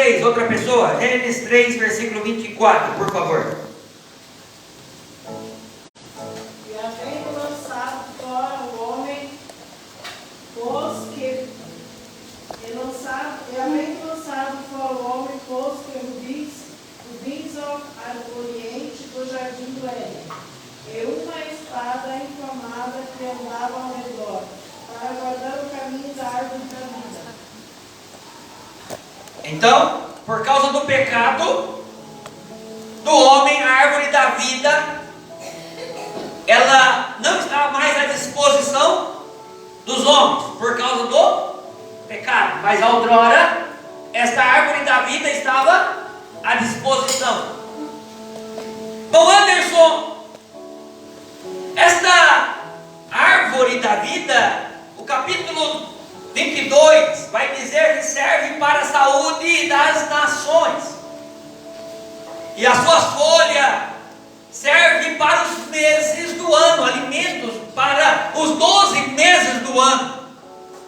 3, outra pessoa. Gênesis 3, versículo 24, por favor. E havendo lançado fora o homem, pôs que rubins ao oriente do jardim do Éden, e uma espada inflamada que andava ao redor, para guardar o caminho da árvore da vida. Então, por causa do pecado do homem, a árvore da vida, ela não está mais à disposição dos homens, por causa do pecado. Mas outrora, esta árvore da vida estava à disposição. Bom, Anderson, esta árvore da vida, o capítulo 22 vai dizer que serve para a saúde das nações, e a sua folha serve para os meses do ano, alimentos para os 12 meses do ano.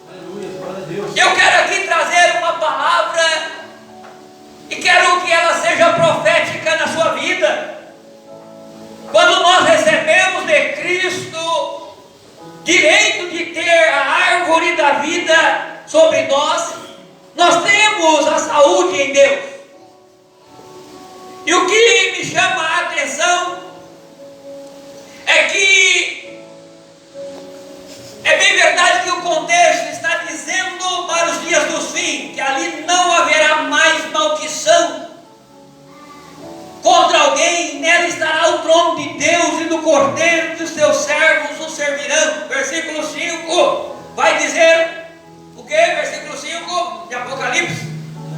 Aleluia, glória a Deus. Eu quero aqui trazer uma palavra e quero que ela seja profética na sua vida. Quando nós recebemos de Cristo direito de ter a árvore da vida sobre nós, nós temos a saúde em Deus. E o que me chama a atenção é que é bem verdade que o contexto está dizendo para os dias do fim que ali não haverá mais maldição contra alguém, nela estará o trono de Deus e do Cordeiro, e os seus servos o servirão. Versículo 5 vai dizer o que? Versículo 5 de Apocalipse: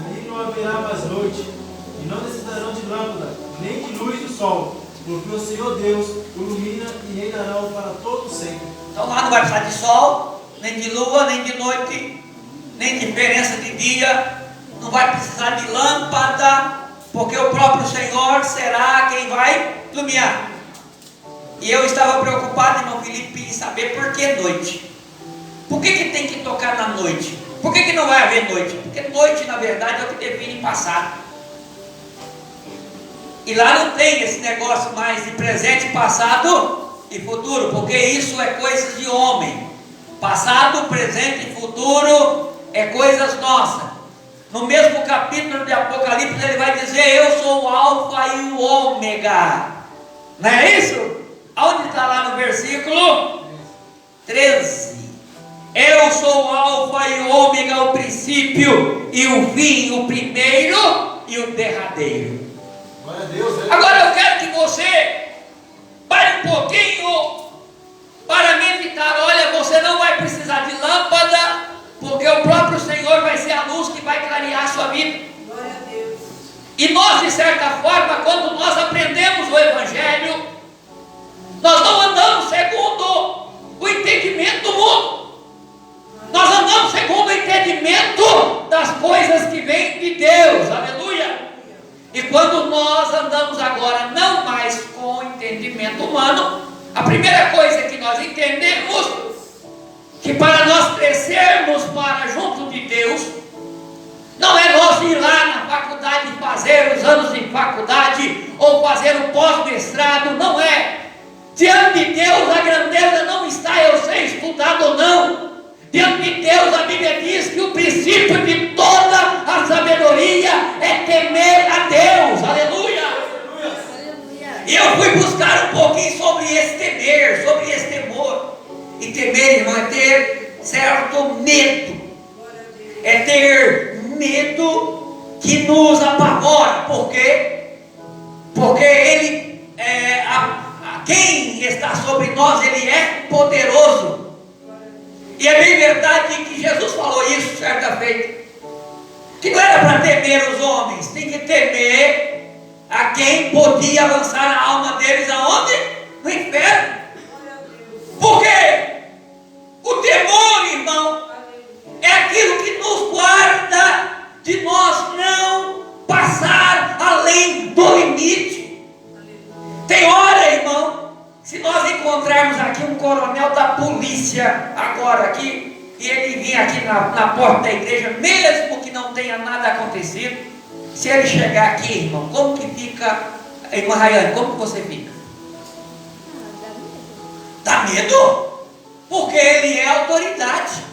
Ali não haverá mais noite, e não necessitarão de lâmpada, nem de luz do sol, porque o Senhor Deus o ilumina e reinarão para todo sempre. Então lá não vai precisar de sol, nem de lua, nem de noite, nem diferença de dia, não vai precisar de lâmpada, porque o próprio Senhor será quem vai iluminar. E eu estava preocupado, irmão Felipe, em saber por que noite. Por que tem que tocar na noite? Por que não vai haver noite? Porque noite, na verdade, é o que define passado. E lá não tem esse negócio mais de presente, passado e futuro, porque isso é coisa de homem. Passado, presente e futuro é coisas nossas. No mesmo capítulo de Apocalipse ele vai dizer: eu sou o alfa e o ômega. Não é isso? Aonde está lá no versículo 13? Eu sou o alfa e o ômega, o princípio e o fim, o primeiro e o derradeiro. Glória a Deus. Agora eu quero que você pare um pouquinho para meditar. Olha, você não vai precisar de lâmpada, porque o próprio Senhor vai ser a luz que vai clarear a sua vida. Glória a Deus. E nós, de certa forma, quando nós aprendemos o Evangelho, nós não andamos segundo o entendimento do mundo. Nós andamos segundo o entendimento das coisas que vêm de Deus. Aleluia! E quando nós andamos agora não mais com o entendimento humano, a primeira coisa que nós entendemos, que para nós crescermos para junto de Deus, não é nós ir lá na faculdade fazer os anos de faculdade, ou fazer o pós-mestrado, não é. Diante de Deus a grandeza não está eu ser estudado ou não. Diante de Deus a Bíblia diz que o princípio de toda a sabedoria é temer a Deus. Aleluia! E eu fui buscar um pouquinho sobre esse temer, sobre esse temor. E temer, irmão, é ter certo medo. É ter medo que nos apavora. Por quê? Porque ele quem está sobre nós, ele é poderoso. E é bem verdade que Jesus falou isso certa feita, que não era para temer os homens, tem que temer a quem podia lançar a alma deles aonde? No inferno. Por quê? O temor, irmão, é aquilo que nos guarda de nós não passar além do limite. Tem hora, irmão, se nós encontrarmos aqui um coronel da polícia agora aqui, e ele vir aqui na porta da igreja, mesmo que não tenha nada acontecido, Se ele chegar aqui, irmão, como que fica, irmã Rayane, como que você fica? Dá medo? Porque ele é autoridade.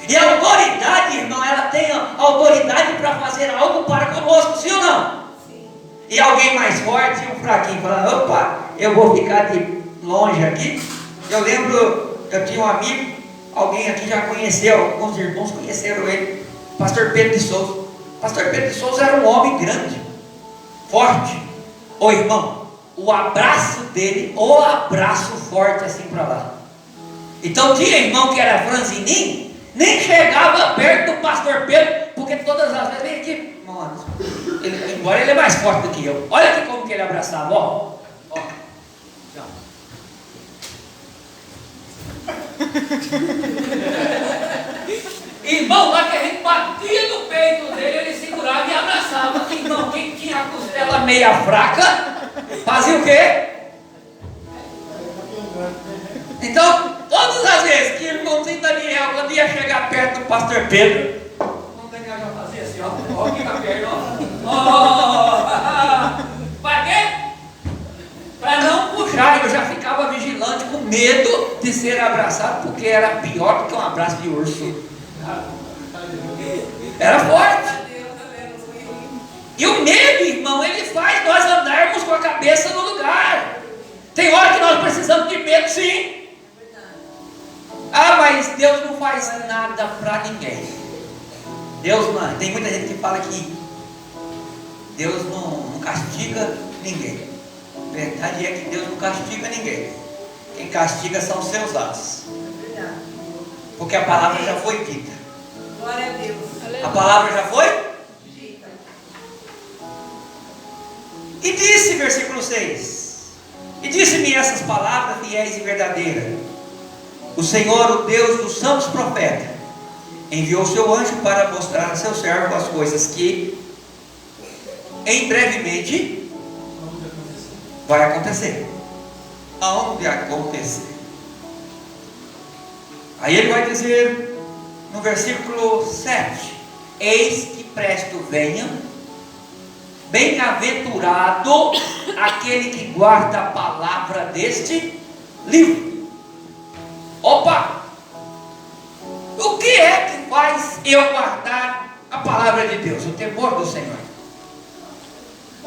E a autoridade, irmão, ela tem a autoridade para fazer algo para conosco, sim ou não? Sim. E alguém mais forte e um fraquinho falando, opa, eu vou ficar de longe aqui. Eu lembro, eu tinha um amigo, alguém aqui já conheceu, alguns irmãos conheceram ele, pastor Pedro de Souza. Pastor Pedro de Souza era um homem grande, forte. Ô irmão, o abraço dele, o abraço forte assim para lá. Então tinha irmão que era franzininho, nem chegava perto do pastor Pedro, porque todas as vezes, vem aqui, mano, embora ele é mais forte do que eu. Olha aqui como que ele abraçava, ó. Irmão, lá que a gente batia no peito dele, ele segurava e abraçava. Irmão, quem tinha a costela meia fraca, fazia o quê? Então, todas as vezes que o irmãozinho Daniel, quando ia chegar perto do pastor Pedro, o Daniel já fazia assim, ó aqui com a perna, ó. Para quê? Para não puxar, eu já ficava vigilante com medo de ser abraçado, porque era pior do que um abraço de urso. Era forte. E o medo, irmão, ele faz nós andarmos com a cabeça no lugar. Tem hora que nós precisamos de medo, sim. Ah, mas Deus não faz nada para ninguém. Deus não. Tem muita gente que fala que Deus não castiga ninguém. A verdade é que Deus não castiga ninguém. Quem castiga são os seus atos. Porque a palavra já foi dita. Glória a Deus. A palavra já foi dita. E disse, versículo 6: E disse-me essas palavras fiéis e verdadeiras: O Senhor, o Deus dos santos profetas, enviou seu anjo para mostrar a seu servo as coisas que em brevemente vai acontecer. Aonde acontecer? Aí ele vai dizer no versículo 7: Eis que presto venha, bem-aventurado aquele que guarda a palavra deste livro. Opa! O que é que faz eu guardar a palavra de Deus? O temor do Senhor.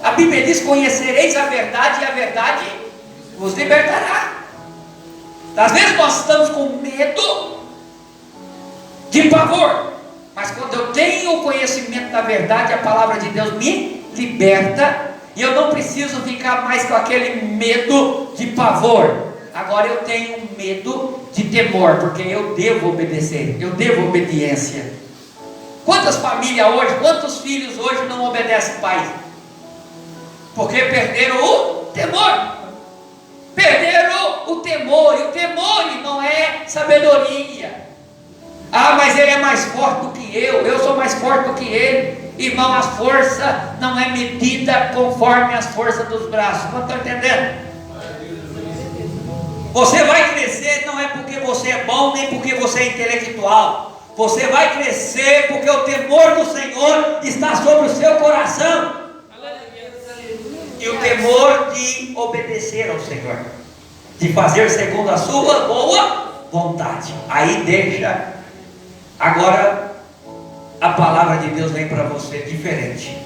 A Bíblia diz: conhecereis a verdade e a verdade vos libertará. Às vezes nós estamos com medo de pavor, mas quando eu tenho o conhecimento da verdade, a palavra de Deus me liberta, e eu não preciso ficar mais com aquele medo de pavor. Agora eu tenho medo de temor, porque eu devo obedecer, eu devo obediência. Quantas famílias hoje, quantos filhos hoje não obedecem pai? Porque perderam o temor. Perderam o temor, e o temor não é sabedoria. Ah, mas ele é mais forte do que eu sou mais forte do que ele. Irmão, a força não é medida conforme as forças dos braços. Não estão entendendo? Você vai crescer não é porque você é bom, nem porque você é intelectual. Você vai crescer porque o temor do Senhor está sobre o seu coração. E o temor de obedecer ao Senhor, de fazer segundo a sua boa vontade. Aí deixa. Agora a palavra de Deus vem para você diferente.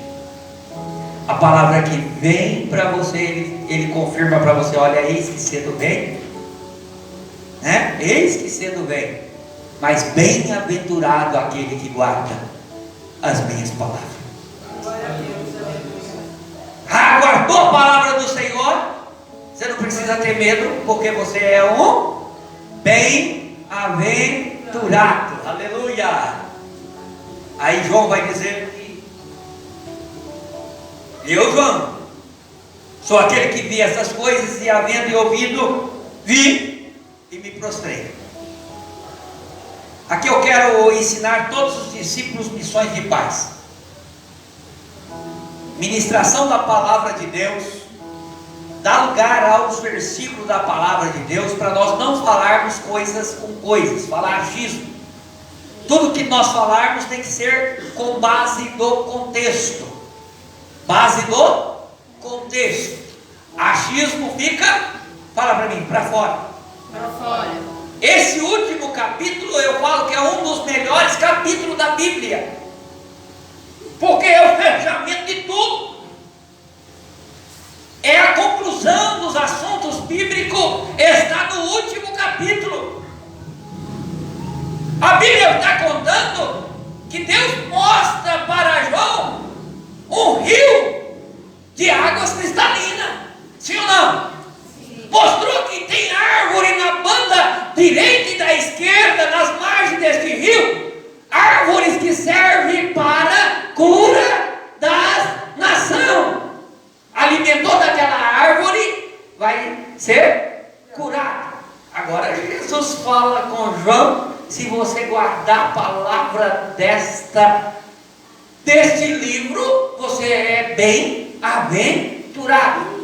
A palavra que vem para você, ele confirma para você: olha, eis que cedo vem, né? Eis que cedo vem, mas bem-aventurado aquele que guarda as minhas palavras. Guardou a palavra do Senhor, você não precisa ter medo, porque você é um bem-aventurado. Aleluia. Aí João vai dizer que eu, João, sou aquele que vi essas coisas, e havendo ouvido, vi e me prostrei. Aqui eu quero ensinar todos os discípulos missões de paz. Ministração da palavra de Deus, dá lugar aos versículos da palavra de Deus, para nós não falarmos coisas com coisas, falar achismo. Tudo que nós falarmos tem que ser com base no contexto. Base do contexto. Achismo fica, fala para mim, para fora. Para fora. Esse último capítulo eu falo que é um dos melhores capítulos da Bíblia, porque é o fechamento de tudo, é a conclusão dos assuntos bíblicos, está no último capítulo. A Bíblia está contando que Deus mostra para João um rio de águas cristalinas, sim ou não? Sim. Mostrou que tem árvore na banda direita e da esquerda, nas margens deste rio, árvores que servem para cura das nações. Alimentou daquela árvore, vai ser curado. Agora Jesus fala com João: se você guardar a palavra deste livro, você é bem-aventurado.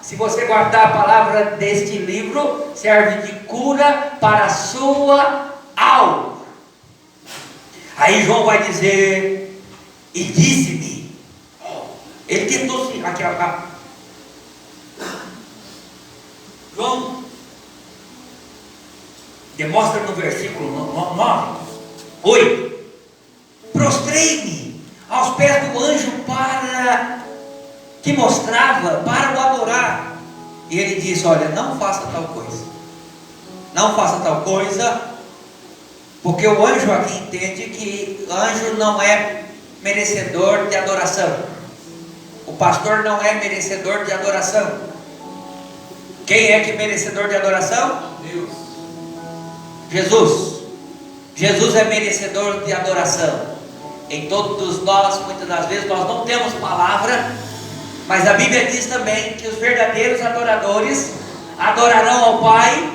Se você guardar a palavra deste livro, serve de cura para a sua alma. Aí João vai dizer: e disse-me. Ele tentou se aqui, João demonstra no versículo 9, 8: prostrei-me aos pés do anjo que mostrava para o adorar. E ele disse: olha, não faça tal coisa, não faça tal coisa, porque o anjo aqui entende que anjo não é merecedor de adoração. O pastor não é merecedor de adoração. Quem é que é merecedor de adoração? Deus. Jesus. Jesus é merecedor de adoração. Em todos nós, muitas das vezes, nós não temos palavra, mas a Bíblia diz também que os verdadeiros adoradores adorarão ao Pai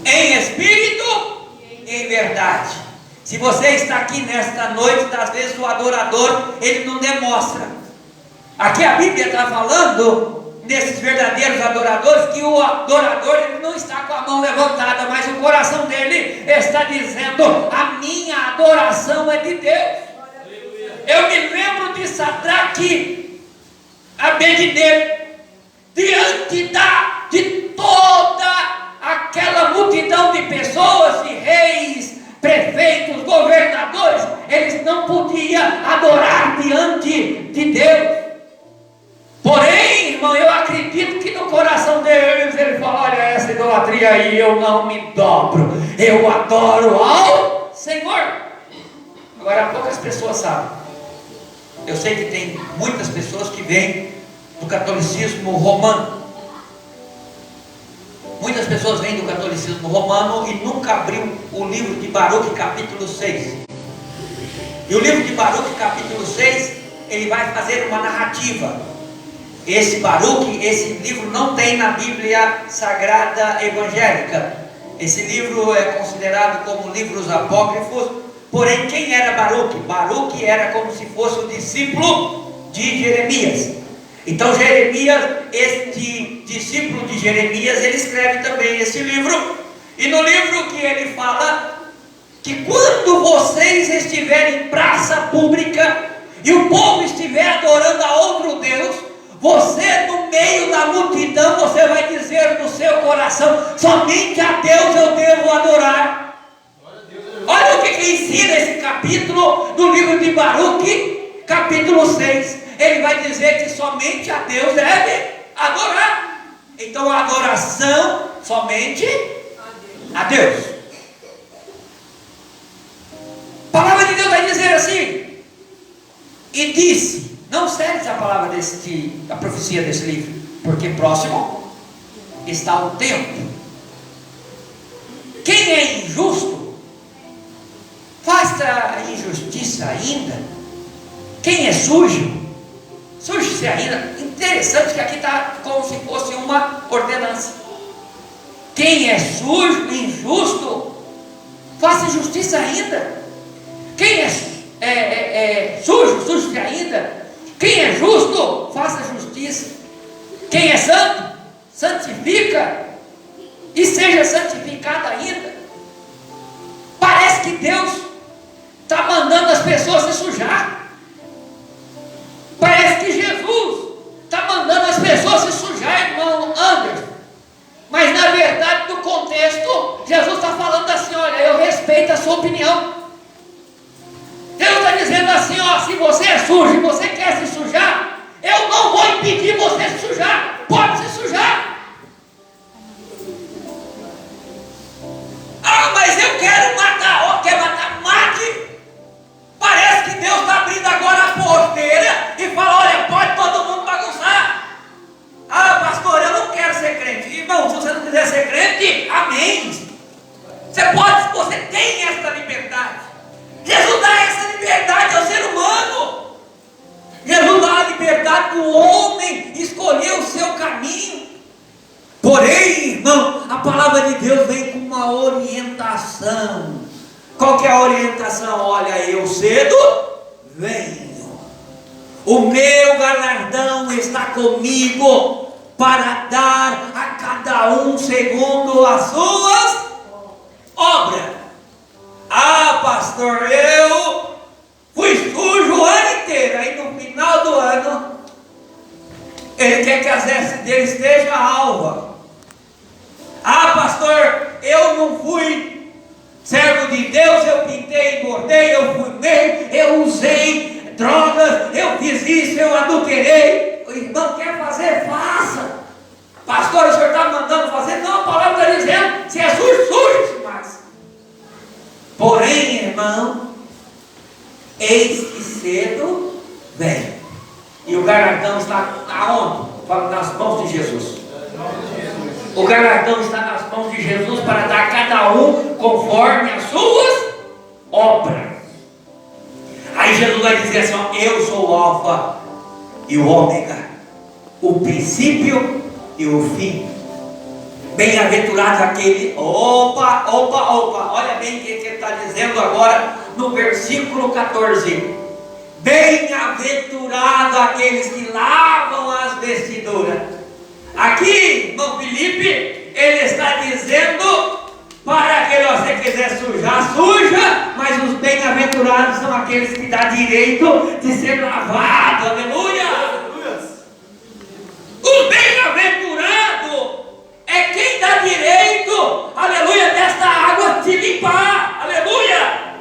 em espírito e em verdade. Se você está aqui nesta noite, às vezes o adorador, ele não demonstra. Aqui a Bíblia está falando, nesses verdadeiros adoradores, que o adorador, ele não está com a mão levantada, mas o coração dele está dizendo: a minha adoração é de Deus. Eu me lembro de Sadraque, Abednego, diante de toda aquela multidão de pessoas, de reis, prefeitos, governadores, eles não podiam adorar diante de Deus. Porém, irmão, eu acredito que no coração deles, ele fala: olha, essa idolatria aí eu não me dobro, eu adoro ao Senhor. Agora, poucas pessoas sabem. Eu sei que tem muitas pessoas que vêm do catolicismo romano. Muitas pessoas vêm do catolicismo romano e nunca abriu o livro de Baruque, capítulo 6. E o livro de Baruque, capítulo 6, ele vai fazer uma narrativa. Esse Baruque, esse livro não tem na Bíblia Sagrada Evangélica. Esse livro é considerado como livros apócrifos. Porém, quem era Baruque? Baruque era como se fosse o discípulo de Jeremias. Então Jeremias, este discípulo de Jeremias, ele escreve também esse livro. E no livro que ele fala que quando vocês estiverem em praça pública e o povo estiver adorando a outro Deus, você no meio da multidão, você vai dizer no seu coração: somente a Deus eu devo adorar. Olha o que ensina esse capítulo do livro de Baruque, capítulo 6. Ele vai dizer que somente a Deus deve adorar. Então a adoração somente a Deus. A palavra de Deus vai dizer assim: e disse. Não serve a palavra a profecia desse livro, porque próximo está o tempo. Quem é injusto, faça a injustiça ainda. Quem é sujo, suje-se ainda. Interessante que aqui está como se fosse uma ordenança. Quem é sujo, injusto, faça justiça ainda. Quem é sujo, suje-se ainda. Quem é justo, faça justiça. Quem é santo, santifica e seja santificado ainda. Parece que Deus está mandando as pessoas se sujar. da sua opinião. Deus está dizendo assim, ó, se você é sujo e você quer se sujar, eu não vou impedir você se sujar. Pode se sujar. Ah, mas eu quero matar. Ó, quer matar? Mate. Parece que Deus está abrindo agora a porteira e fala, olha, pode todo mundo bagunçar. Ah, pastor, eu não quero ser crente. Irmão, se você não quiser ser crente, amém. Você tem essa liberdade. Jesus dá essa liberdade ao ser humano. Jesus dá a liberdade do homem escolher o seu caminho. Porém, irmão, a palavra de Deus vem com uma orientação. Qual que é a orientação? Olha, eu cedo venho. O meu galardão está comigo para dar a cada um segundo as suas obras. Ah, pastor, eu fui sujo o ano inteiro. Aí no final do ano, ele quer que as vestes dele estejam alva. Ah, pastor, eu não fui servo de Deus, eu pintei, bordei, eu fumei, eu usei drogas, eu fiz isso, eu adulterei. O irmão quer fazer, faça. Pastor, o senhor está mandando fazer? Não, a palavra está dizendo, se é sujo, suje-se mais. Porém, irmão, eis que cedo vem. E o galardão está aonde? Nas mãos de Jesus. O galardão está nas mãos de Jesus para dar a cada um conforme as suas obras. Aí Jesus vai dizer assim, ó, eu sou o alfa e o ômega, o princípio e o fim. Bem-aventurado aquele, opa, olha bem o que ele está dizendo agora no versículo 14. Bem-aventurado aqueles que lavam as vestiduras. Aqui, irmão Felipe, ele está dizendo para que você quiser sujar, suja, mas os bem-aventurados são aqueles que dão direito de ser lavado, aleluia. Os bem-aventurados é quem dá direito, aleluia, desta água te limpar, aleluia,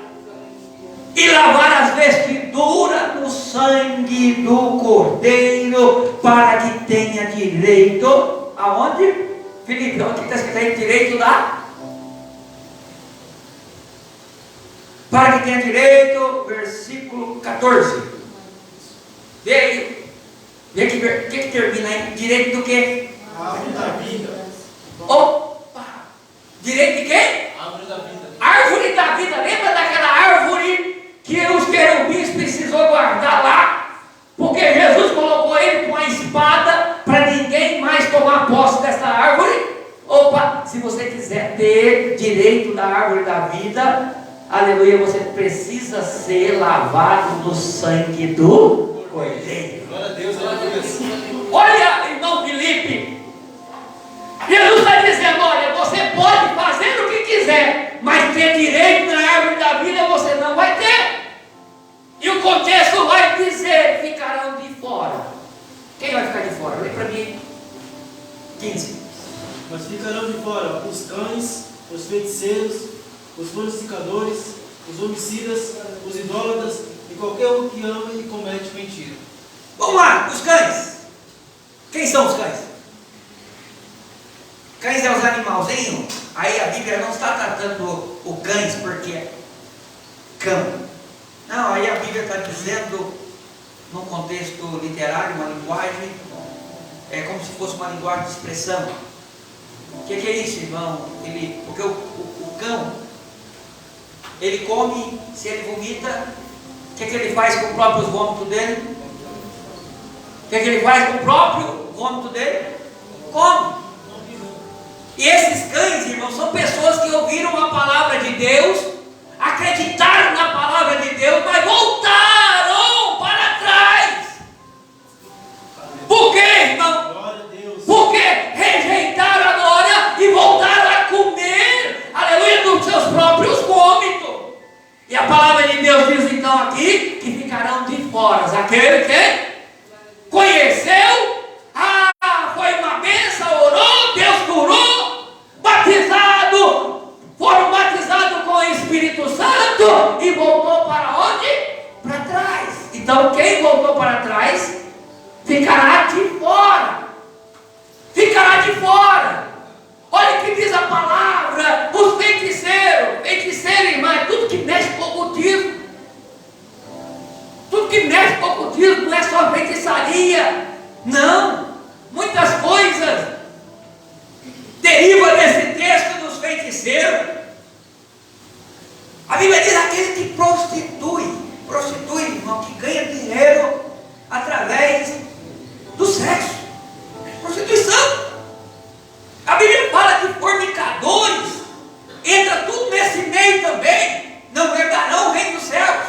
e lavar as vestiduras no sangue do Cordeiro, para que tenha direito, aonde? Felipe, onde está escrito aí? Direito da? Para que tenha direito, versículo 14. Vê aí. Vê que termina aí. Direito do quê? Árvore da vida. Opa! Direito de quê? Árvore da vida. Árvore da vida. Lembra daquela árvore que os querubins precisou guardar lá? Porque Jesus colocou ele com a espada para ninguém mais tomar posse dessa árvore. Opa! Se você quiser ter direito da árvore da vida, aleluia, você precisa ser lavado no sangue do Cordeiro. Glória a Deus, aleluia. Olha, irmão Felipe, Jesus está dizendo, olha, você pode fazer o que quiser, mas ter direito na árvore da vida você não vai ter. E o contexto vai dizer, ficarão de fora. Quem vai ficar de fora? Lê para mim. 15. Mas ficarão de fora os cães, os feiticeiros, os fornicadores, os homicidas, os idólatras e qualquer um que ama e comete mentira. Vamos lá, os cães. Quem são os cães? Cães é os animalzinhos. Aí a Bíblia não está tratando o cães porque é cão. Não, aí a Bíblia está dizendo, num contexto literário, uma linguagem, é como se fosse uma linguagem de expressão. O que é isso, irmão? Porque o cão, ele come, se ele vomita, o que ele faz com o próprio vômito dele? O que ele faz com o próprio vômito dele? Come. E esses cães, irmãos, são pessoas que ouviram a palavra de Deus, acreditaram na palavra de Deus, mas voltaram para trás. Por quê, irmão? Glória a Deus. Porque rejeitaram a glória e voltaram a comer, aleluia, dos seus próprios vômitos. E a palavra de Deus diz então aqui que ficarão de fora aquele que conheceu, foi uma bênção, orou, Deus curou, batizado, foram batizados com o Espírito Então quem voltou para trás ficará de fora. Ficará de fora. Olha o que diz a palavra. Os feiticeiros. Feiticeiro, irmã, é tudo que mexe com o ocultismo. Tudo que mexe com o ocultismo não é só feitiçaria. Não. Muitas coisas derivam desse texto dos feiticeiros. A Bíblia diz aquele que prostitui, irmão, que ganha dinheiro através do sexo. Prostituição. A Bíblia fala que fornicadores, entra tudo nesse meio também, não herdarão o reino dos céus.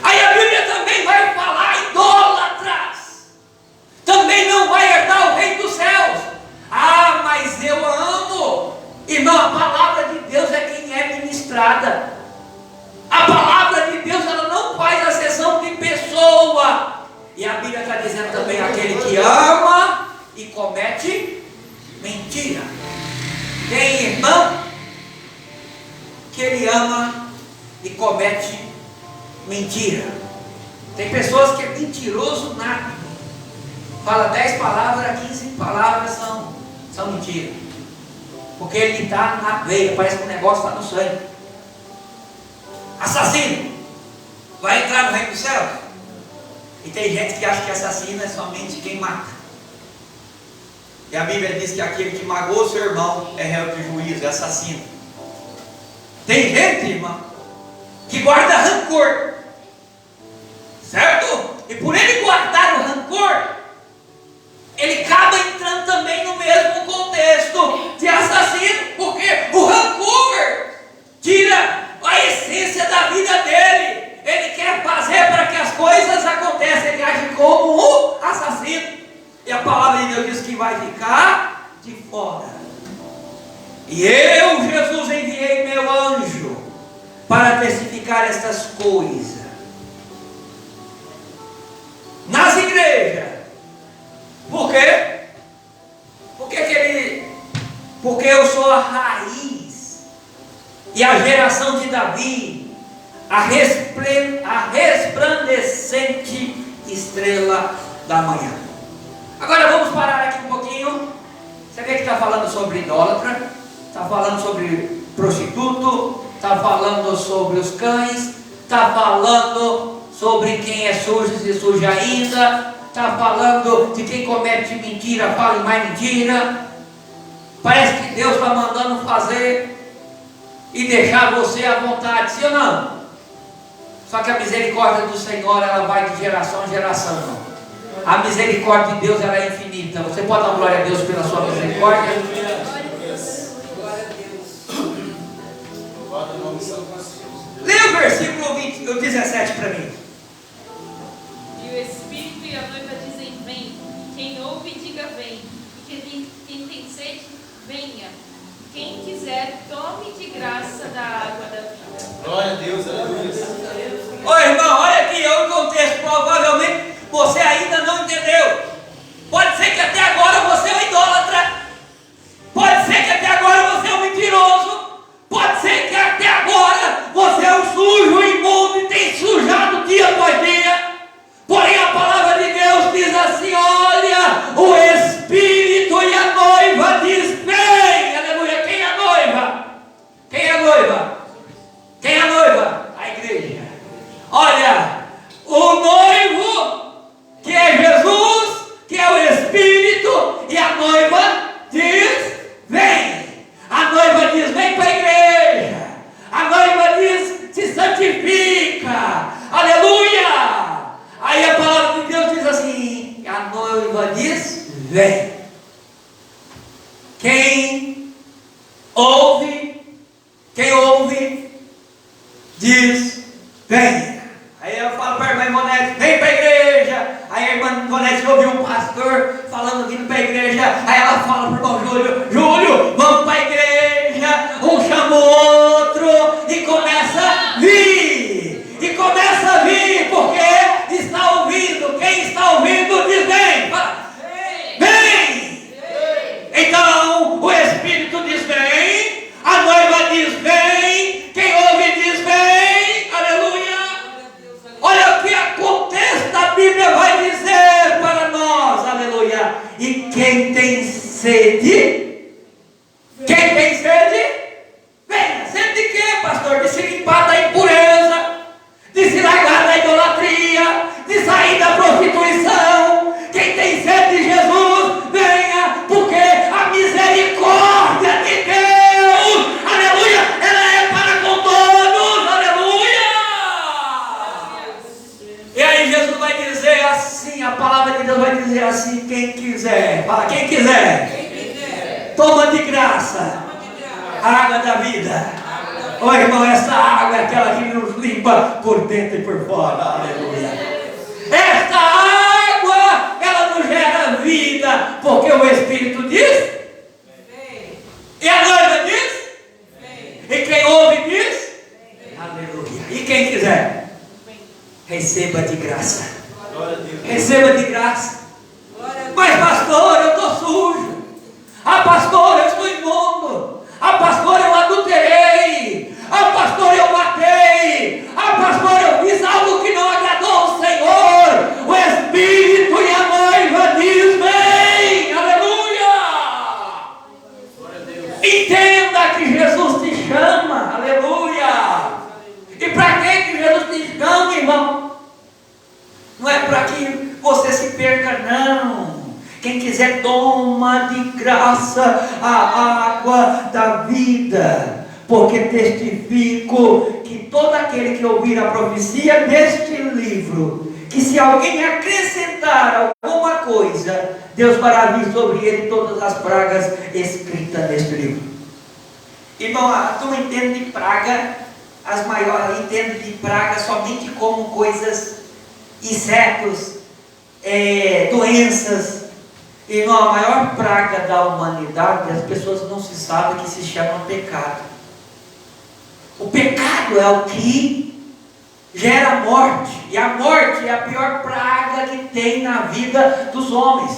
Aí a Bíblia também vai falar idólatras, também não vai herdar o reino dos céus. Ah, mas eu amo. Irmão, a palavra de Deus é quem é ministrada. A palavra de Deus, ela não faz acepção de pessoa. E a Bíblia está dizendo também aquele que ama e comete mentira. Tem irmão que ele ama e comete mentira. Tem pessoas que é mentiroso nada. Fala 10 palavras, 15 palavras são mentiras. Porque ele está na veia, parece que o negócio está no sangue. Assassino vai entrar no reino dos céus? E tem gente que acha que assassino é somente quem mata. E a Bíblia diz que aquele que magoou seu irmão é réu de juízo, é assassino. Tem gente, irmão, que guarda rancor, certo? E por ele guardar o rancor, ele acaba entrando também no mesmo contexto de assassino, porque o rancor tira a essência da vida dele. Ele quer fazer para que as coisas aconteçam, ele age como um assassino. E a palavra de Deus diz que vai ficar de fora. E eu, Jesus, enviei meu anjo para testificar estas coisas nas igrejas. Por quê? Porque eu sou a raiz e a geração de Davi, a resplandecente estrela da manhã. Agora vamos parar aqui um pouquinho. Você vê que está falando sobre idólatra, está falando sobre prostituto, está falando sobre os cães, está falando sobre quem é sujo e se suja ainda, está falando de quem comete mentira, fala em mais mentira. Parece que Deus está mandando fazer e deixar você à vontade, sim ou não? Só que a misericórdia do Senhor, ela vai de geração em geração. A misericórdia de Deus, ela é infinita. Você pode dar glória a Deus pela sua misericórdia? Leia o versículo 17 para mim. E o Espírito e a noiva dizem: vem. Quem ouve, diga: vem. E quem tem sede, venha. Quem quiser, tome de graça da água da vida. Glória a Deus, aleluia. Ô irmão, olha aqui, é um contexto. Provavelmente você ainda não entendeu. Pode ser que até agora você é um idólatra. Pode ser que até agora você é um mentiroso. Pode ser que até agora você é um sujo, imundo e tem sujado dia após dia. Porém a palavra de Deus diz assim: olha, o Espírito e a noiva diz: vem. Aleluia. Quem é a noiva? Quem é a noiva? Quem é a noiva? A igreja. Olha, o noivo, que é Jesus, que é o Espírito, e a noiva diz: vem. A noiva diz: vem para a igreja. A noiva diz: se santifica. Aleluia. Aí a palavra de Deus diz assim: a noiva diz: vem. Quem ouve, diz: vem. Aí eu falo para a irmã Ivonete: vem para a igreja. Aí a irmã Ivonete ouviu um pastor falando vindo para a igreja. Aí ela fala para o irmão Júlio: Júlio, vamos para a igreja. Um chama o outro e começa a vir. E começa a vir porque está ouvindo. Quem está ouvindo diz: vem. Fala: vem. Então o Espírito diz: vem. A noiva diz: vem. Quem ouve diz: vem. Aleluia. Olha o que sede, quem tem sede, venha. Sede de quê, pastor? De se limpar da impureza, de se largar da idolatria, de sair da prostituição. Quem tem sede de Jesus, venha, porque a misericórdia de Deus, aleluia, ela é para com todos, aleluia. E aí Jesus vai dizer assim, a palavra de Deus vai dizer assim: quem quiser, fala, quem quiser, toma de graça a água da vida. Ô irmão, essa água é aquela que nos limpa por dentro e por fora, aleluia. Esta água, ela nos gera vida, porque o Espírito diz, e a noiva diz, e quem ouve diz, aleluia. E quem quiser, receba de graça, receba de graça. Mas pastor, eu estou sujo. Ah, pastor, eu estou imundo. Ah, pastor, eu adulterei. Ah, pastor, eu matei. Ah, pastor, eu fiz algo que não agradou ao Senhor. O Espírito e a noiva diz, vem, aleluia. Entenda que Jesus te chama, aleluia. E para que Jesus te chama, irmão? Não é para que você se perca, não. Quem quiser, toma de graça a água da vida, porque testifico que todo aquele que ouvir a profecia deste livro, que se alguém acrescentar alguma coisa, Deus fará vir sobre ele todas as pragas escritas neste livro. Irmão, a turma entende de praga, as maiores entendem de praga somente como coisas, insetos, doenças. Irmão, a maior praga da humanidade, as pessoas não se sabem, que se chama pecado. O pecado é o que gera morte, e a morte é a pior praga que tem na vida dos homens.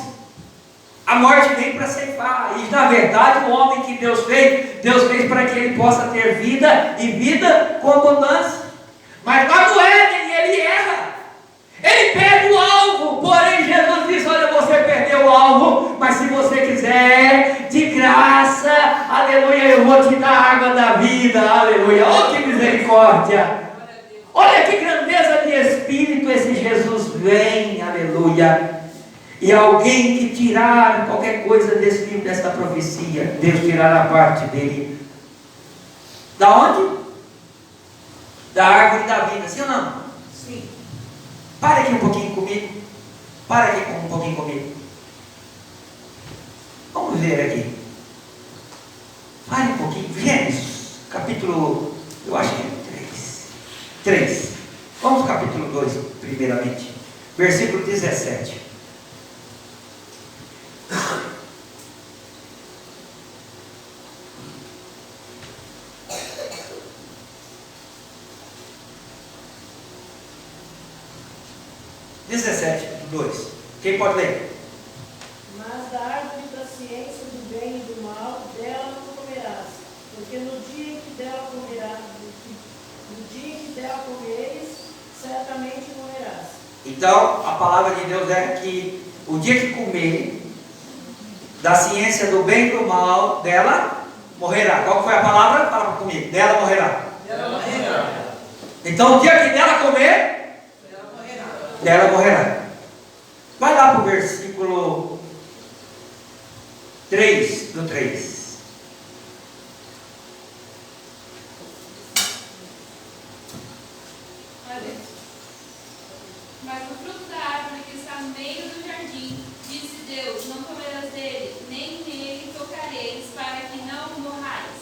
A morte vem para ceifar, e na verdade o homem que Deus fez para que ele possa ter vida, e vida com abundância. Mas lá no Éden ele erra. Ele perde o alvo, porém Jesus disse, olha, você perdeu o alvo, mas se você quiser, de graça, aleluia, eu vou te dar a água da vida, aleluia. Oh, que misericórdia! Olha que grandeza de espírito esse Jesus vem, aleluia. E alguém que tirar qualquer coisa desse livro, desta profecia, Deus tirará parte dele. Da onde? Da árvore da vida, sim ou não? Sim. Para aqui um pouquinho comigo. Para aqui um pouquinho comigo. Vamos ver aqui. Pare um pouquinho. Gênesis, capítulo, eu acho que é 3. Vamos ao capítulo 2, primeiramente. Versículo 17. Quem pode ler? Mas da árvore da ciência do bem e do mal, dela não comerás, porque no dia em que dela comeres, certamente morrerás. Então, a palavra de Deus é que o dia que comer da ciência do bem e do mal, dela morrerá. Qual foi a palavra? Fala comigo. Dela morrerá. Dela morrerá. Então, o dia que dela comer, dela morrerá. Vai lá para o versículo 3 do 3. Mas o fruto da árvore que está no meio do jardim, disse Deus, não comerás dele, nem nele tocareis, para que não morrais.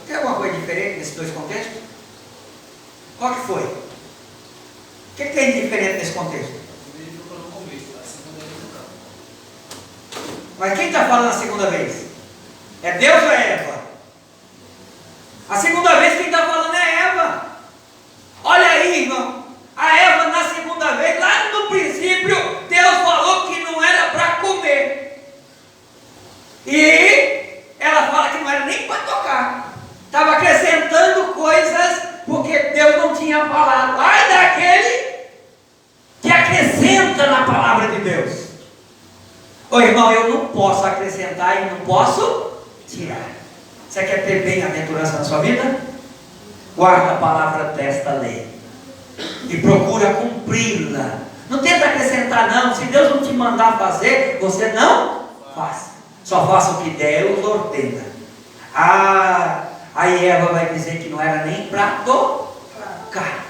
Tem alguma coisa diferente nesses dois contextos? Qual que foi? O que tem de diferente nesse contexto? Mas quem está falando a segunda vez? É Deus ou é Eva? A segunda vez quem está falando é Eva. Olha aí, irmão. A Eva na segunda vez, lá no princípio, Deus falou que não era para comer. E ela fala que não era nem para tocar. Estava acrescentando coisas porque Deus não tinha falado. Ai daquele que acrescenta na palavra de Deus. Ô irmão, eu não posso acrescentar e não posso tirar. Você quer ter bem-aventurança na sua vida? Guarda a palavra desta lei e procura cumpri-la. Não tenta acrescentar não. Se Deus não te mandar fazer, você não faça. Só faça o que Deus ordena. Aí Eva vai dizer que não era nem para tocar.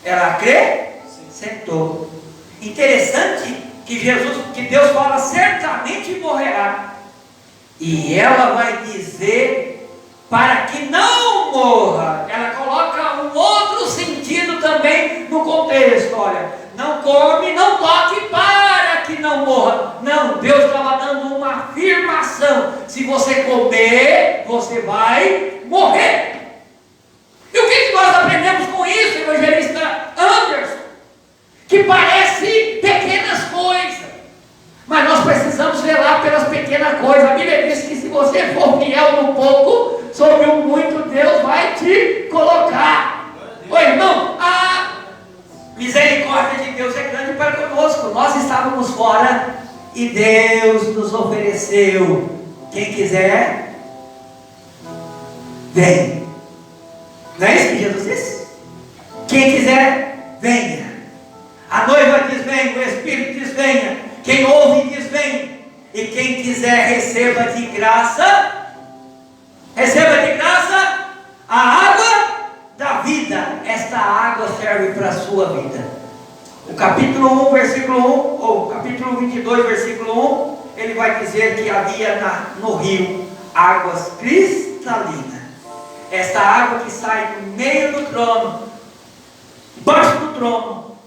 Ela acrescentou. Interessante que Deus fala certamente morrerá. E ela vai dizer para que não morra. Ela coloca um outro sentido também no contexto. Olha, não come, não toque para que não morra. Não, Deus estava dando uma afirmação. Se você comer, você vai morrer. E o que nós aprendemos com isso, evangelista Anderson? Que parece pequenas coisas, mas nós precisamos zelar pelas pequenas coisas. A Bíblia diz que se você for fiel no pouco, sobre o muito Deus vai te colocar. Ô irmão, a misericórdia de Deus é grande para conosco. Nós estávamos fora e Deus nos ofereceu: quem quiser, vem. Não é isso que Jesus disse? Quem quiser, venha. A noiva diz: vem. O Espírito diz: venha. Quem ouve diz: vem. E quem quiser, receba de graça. Receba de graça a água da vida. Esta água serve para a sua vida. O capítulo 1, versículo 1, ou capítulo 22, versículo 1, ele vai dizer que havia no rio águas cristalinas. Esta água que sai do meio do trono, embaixo do trono,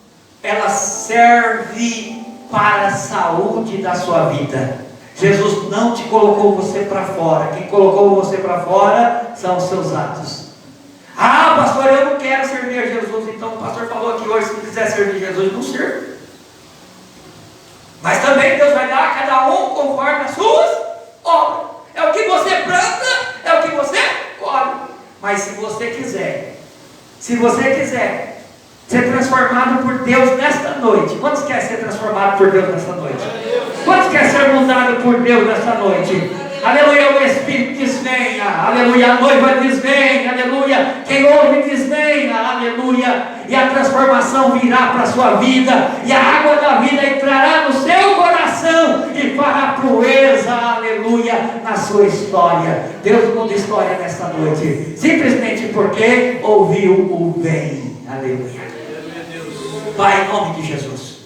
ela serve para a saúde da sua vida. Jesus não te colocou você para fora. Quem colocou você para fora são os seus atos. Ah, pastor, eu não quero servir a Jesus. Então o pastor falou aqui hoje: se não quiser servir Jesus, não serve. Mas também Deus vai dar a cada um conforme as suas obras. É o que você planta, é o que você colhe. Mas se você quiser ser transformado por Deus nesta noite. Quantos querem ser transformado por Deus nesta noite? Quantos querem ser mudado por Deus nesta noite? Aleluia, o Espírito diz: venha. Aleluia, a noiva diz: venha. Aleluia, quem ouve diz: venha. Aleluia, e a transformação virá para a sua vida, e a água da vida entrará no seu coração e fará proeza, aleluia, na sua história. Deus muda história nesta noite, simplesmente porque ouviu o bem. Aleluia. Pai, em nome de Jesus,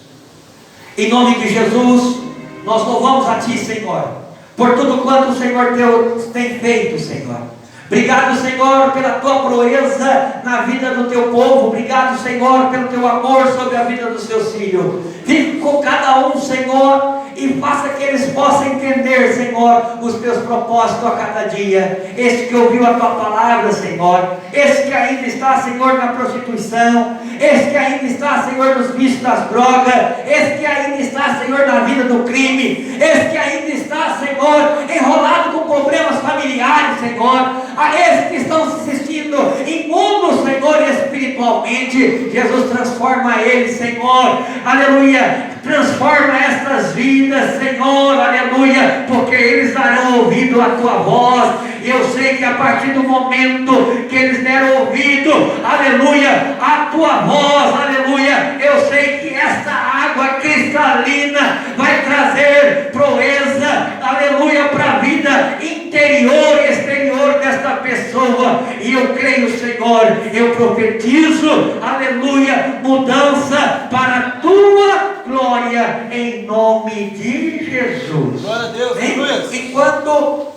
em nome de Jesus, nós louvamos a Ti, Senhor, por tudo quanto o Senhor Deus tem feito, Senhor. Obrigado, Senhor, pela Tua proeza na vida do Teu povo. Obrigado, Senhor, pelo Teu amor sobre a vida dos Teus filhos. Fique com cada um, Senhor, e faça que eles possam entender, Senhor, os Teus propósitos a cada dia. Este que ouviu a Tua palavra, Senhor, este que ainda está, Senhor, na prostituição, este que ainda está, Senhor, nos vícios das drogas, este que ainda está, Senhor, na vida do crime, este que ainda está, Senhor, enrolado com problemas familiares, Senhor, a esses que estão se sentindo imundos, Senhor, espiritualmente. Jesus, transforma eles, Senhor, aleluia, transforma estas vidas, Senhor, aleluia, porque eles darão ouvido à Tua voz. E eu sei que a partir do momento que eles deram ouvido, aleluia, à Tua voz, aleluia, eu sei que esta água cristalina vai trazer proeza, aleluia, para a vida interior e exterior desta pessoa. E eu creio, Senhor, eu profetizo, aleluia, mudança para a Tua glória, em nome de Jesus. Glória a Deus, aleluia.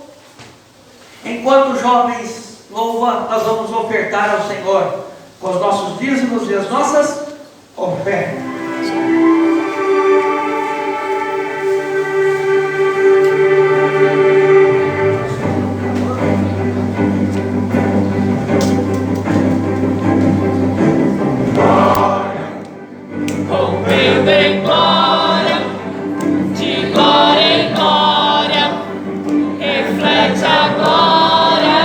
Enquanto os jovens louvam, nós vamos ofertar ao Senhor com os nossos dízimos e as nossas ofertas. Em glória, de glória em glória, reflete a glória.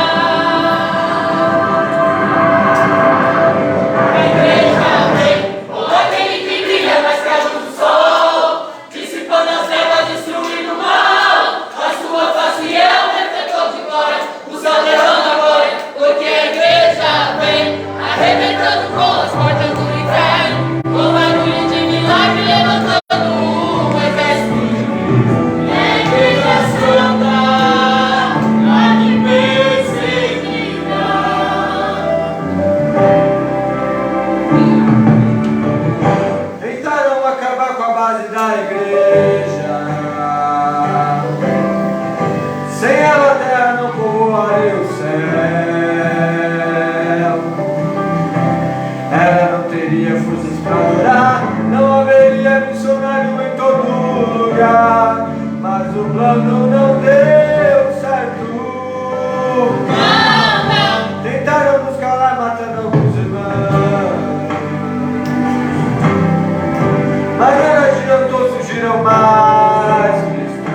A igreja vem, aquele que plano não deu certo. Tentaram nos calar, matando alguns irmãos, mas não adiantou, surgiram mais cristãos,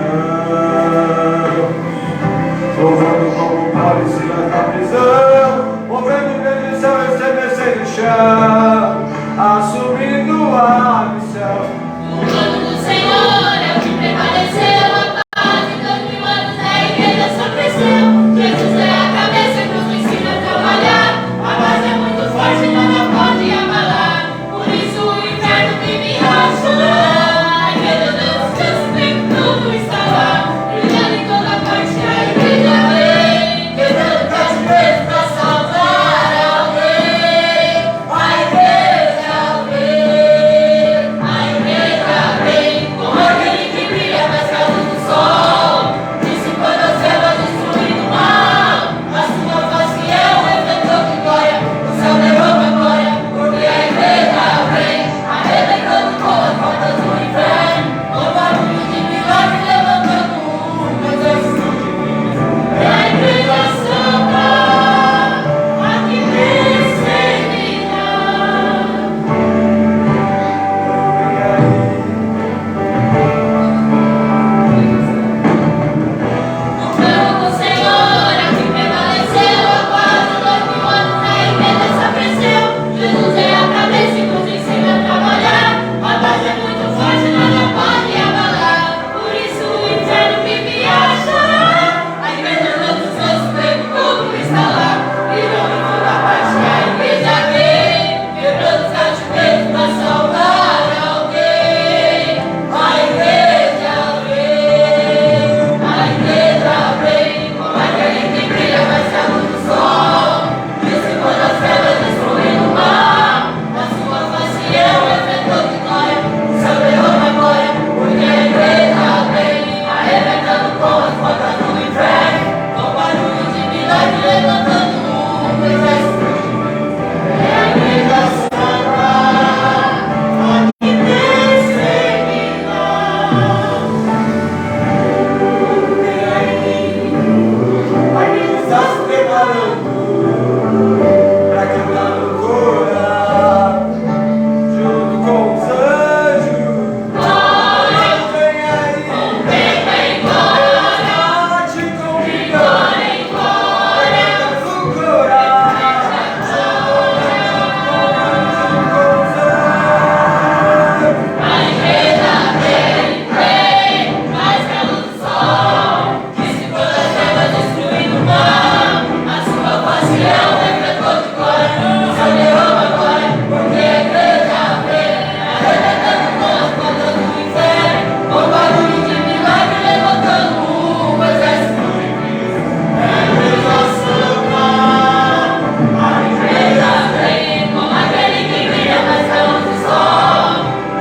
louvando como Paulo e Silas na prisão, movendo o grande céu e estremecendo o chão, assumindo a missão. O plano do Senhor é o que prevaleceu, a paz de 2000 anos a igreja só cresceu. Jesus é a cabeça que nos ensina a trabalhar, a base é muito forte, nada pode abalar, por isso o inferno vive rachando. A igreja dos santos tem tudo está lá, brilhando em toda parte a igreja vem, quebrando cativeiro pra salvar alguém. A igreja vem, com aquele que brilha mais que a luz do sol, dissipando as trevas, destruindo o mal. A sua face é um refletor de glória, o céu derrama glória, porque a igreja vem, arrebentando com as portas do inferno, com barulho de milagre, levantando um exército divino. É a igreja santa, a que perseguirá. O plano do Senhor é o que prevaleceu, há quase 2000 anos a igreja só cresceu. Jesus é a cabeça e nos ensina a trabalhar, a base é muito forte, nada pode abalar, por isso o inferno vive a chorar. A igreja dos santos tem tudo está lá, virou em toda parte a igreja vem, quebrando os cativeiros pra salvar alguém. A igreja vem, como aquele que brilha mais que a luz do sol, dissipando as trevas, destruindo o mal. A sua face é um refletor de glória, o céu derrama glória, porque a igreja vem, arrebentando com as portas do inferno, com barulho de milagre, levantando um exército divino. É a igreja santa, a que perseguirá. A igreja está se preparando para cantar loucura junto com os anjos. Vem aí, Vem glória, te de convidando glória em glória. para loucura junto com os anjos. A igreja vem, mais que a luz do sol, dissipando as trevas, destruindo o mal. A sua face é um refletor de glória, o céu derrama glória, porque a igreja vem, arrebentando com as portas do inferno, com barulho de milagre, levantando um exército divino. É a igreja santa, a igreja vem, como aquele que brilha mais que a luz do sol,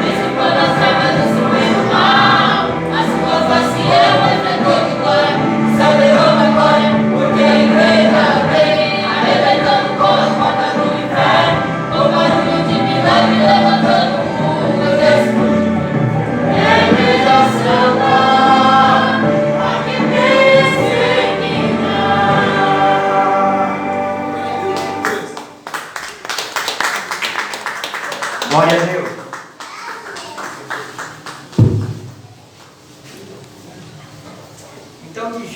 dissipando as trevas, destruindo o mal. A sua face é um refletor de glória, o céu derrama glória, porque a igreja vem, arrebentando com as portas do inferno, com barulho de milagre, levantando um exército divino. É a igreja santa, a que perseguirá. Glória a Deus. Então, de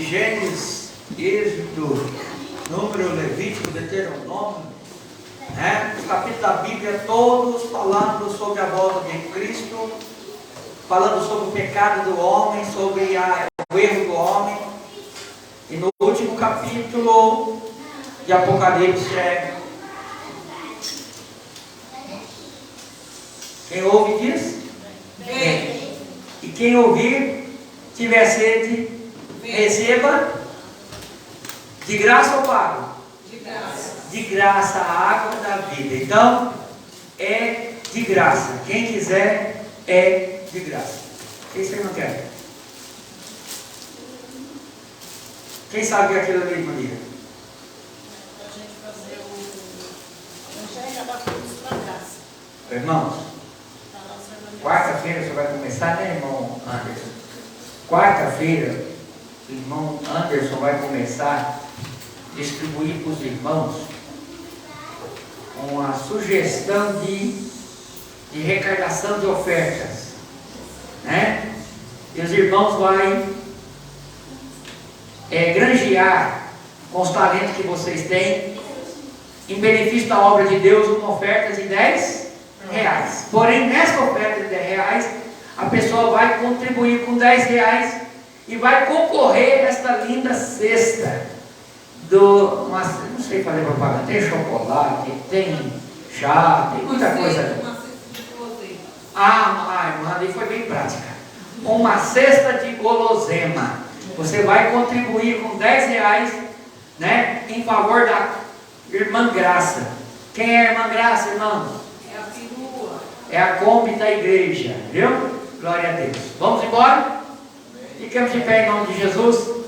Gênesis, Êxodo, Número, Levítico, Deuteronômio, né? Os capítulos da Bíblia todos falando sobre a volta de Cristo, falando sobre o pecado do homem, sobre o erro do homem. E no último capítulo de Apocalipse quem ouve diz? Vem. E quem ouvir, tiver sede, receba de graça ou pago? De graça. De graça a água da vida. Então, é de graça. Quem quiser, é de graça. Quem você não quer? Quem sabe que é aquilo ali, Maria? Para a gente fazer o entrega da cruz para graça. Irmãos, Da nossa irmã. quarta-feira você vai começar, né, irmão Anderson? quarta-feira, o irmão Anderson vai começar a distribuir para os irmãos uma sugestão de recardação de ofertas, né? E os irmãos vão granjear com os talentos que vocês têm, em benefício da obra de Deus, uma oferta de R$10. Porém, nessa oferta de R$10, a pessoa vai contribuir com R$10 e vai concorrer a esta linda cesta não sei fazer propaganda, tem chocolate, tem chá, tem muita coisa. Irmã, ali foi bem prática. Uma cesta de gulosema. Você vai contribuir com R$10, né, em favor da irmã Graça. Quem é a irmã Graça, irmãos? É a perua. É a Kombi da igreja, viu? Glória a Deus. Vamos embora? Ficamos de pé em nome de Jesus.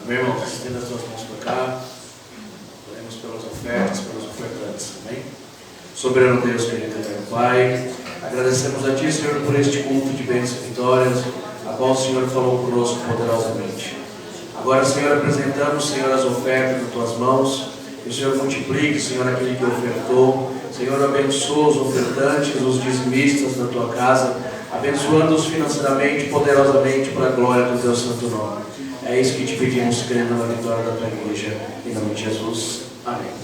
Amém, irmãos? Estenda as suas mãos para cá. Oremos pelas ofertas, pelos ofertantes. Amém? Soberano Deus, querido eterno Pai, agradecemos a Ti, Senhor, por este culto de bênçãos e vitórias, a qual o Senhor falou conosco poderosamente. Agora, Senhor, apresentamos, Senhor, as ofertas nas Tuas mãos, que o Senhor multiplique, Senhor, aquele que ofertou. Senhor, abençoa os ofertantes, os dizimistas da Tua casa, abençoando-os financeiramente, poderosamente, para a glória do Teu santo nome. É isso que te pedimos, crendo na vitória da Tua igreja, em nome de Jesus. Amém.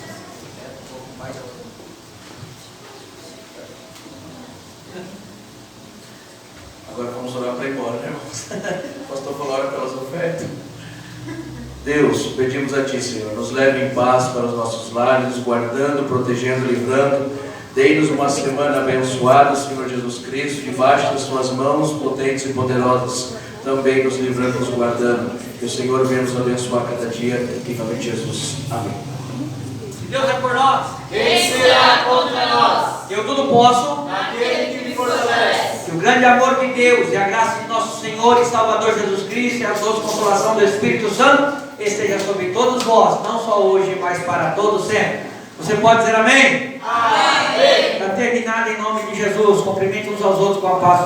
Agora vamos orar para ir embora, né, irmãos? O pastor falou, ora pelas ofertas. Deus, pedimos a Ti, Senhor, nos leve em paz para os nossos lares, nos guardando, protegendo, livrando. Dei-nos uma semana abençoada, Senhor Jesus Cristo, debaixo das Tuas mãos potentes e poderosas, também nos livrando, nos guardando. Que o Senhor venha nos abençoar cada dia, em nome de Jesus. Amém. Se Deus é por nós, Quem será contra nós? eu tudo posso. Aquele que me fortalece. Que o grande amor de Deus e a graça de nosso Senhor e Salvador Jesus Cristo e a doce consolação do Espírito Santo esteja sobre todos vós, não só hoje, mas para todos sempre. Você pode dizer amém? Amém. Para terminar, em nome de Jesus, cumprimente uns aos outros com a paz do Senhor.